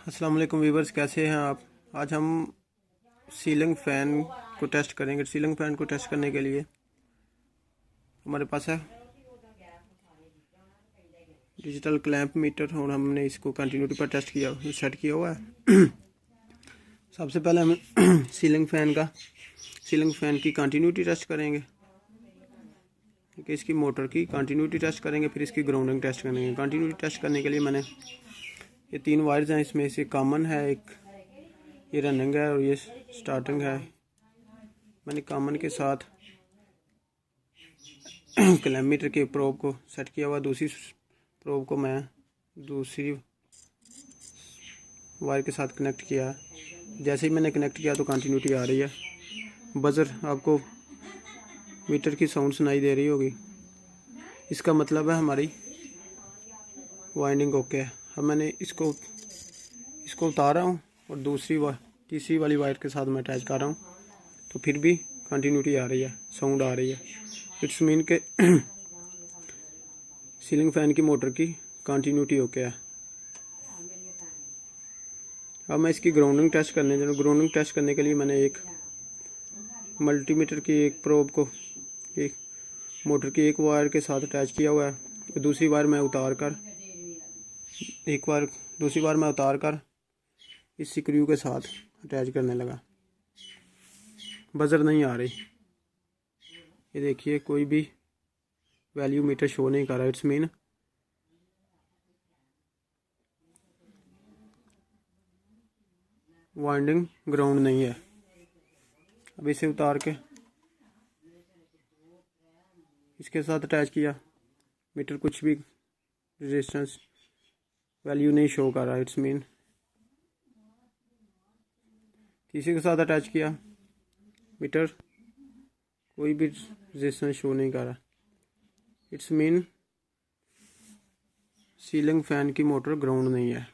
अस्सलाम वालेकुम वीवर्स, कैसे हैं आप। आज हम सीलिंग फ़ैन को टेस्ट करेंगे। सीलिंग फ़ैन को टेस्ट करने के लिए हमारे पास है डिजिटल क्लैंप मीटर और हमने इसको कंटिन्यूटी पर टेस्ट किया, सेट किया हुआ है। सबसे पहले हम सीलिंग फ़ैन की कंटिन्यूटी टेस्ट करेंगे कि इसकी मोटर की कंटिन्यूटी टेस्ट करेंगे, फिर इसकी ग्राउंडिंग टेस्ट करेंगे। कंटिन्यूटी टेस्ट करने के लिए मैंने ये 3 वायर्स हैं, इसमें से कॉमन है, एक ये रनिंग है और ये स्टार्टिंग है। मैंने कॉमन के साथ क्लैंप मीटर के प्रोब को सेट किया हुआ। दूसरी प्रोब को मैं दूसरी वायर के साथ कनेक्ट किया है। जैसे ही मैंने कनेक्ट किया तो कंटिन्यूटी आ रही है। बजर आपको मीटर की साउंड सुनाई दे रही होगी, इसका मतलब है हमारी वाइंडिंग ओके है। अब मैंने इसको उतार रहा हूँ और तीसरी वाली वायर के साथ मैं अटैच कर रहा हूँ, तो फिर भी कंटिन्यूटी आ रही है, साउंड आ रही है। इट्स मीन के सीलिंग फ़ैन की मोटर की कंटिन्यूटी ओके है। अब मैं इसकी ग्राउंडिंग टेस्ट करने जा रहा हूँ। ग्राउंडिंग टेस्ट करने के लिए मैंने एक मल्टीमीटर की एक प्रोब को एक मोटर की एक वायर के साथ अटैच किया हुआ है। दूसरी वायर मैं उतार कर इस स्क्रू के साथ अटैच करने लगा। बजर नहीं आ रही, ये देखिए कोई भी वैल्यू मीटर शो नहीं कर रहा। इट्स मीन वाइंडिंग ग्राउंड नहीं है। अब इसे उतार के इसके साथ अटैच किया, मीटर कुछ भी रेजिस्टेंस वैल्यू नहीं शो कर रहा। इट्स मीन तीसरे के साथ अटैच किया, मीटर कोई भी रेजिस्टेंस शो नहीं कर रहा। इट्स मीन सीलिंग फ़ैन की मोटर ग्राउंड नहीं है।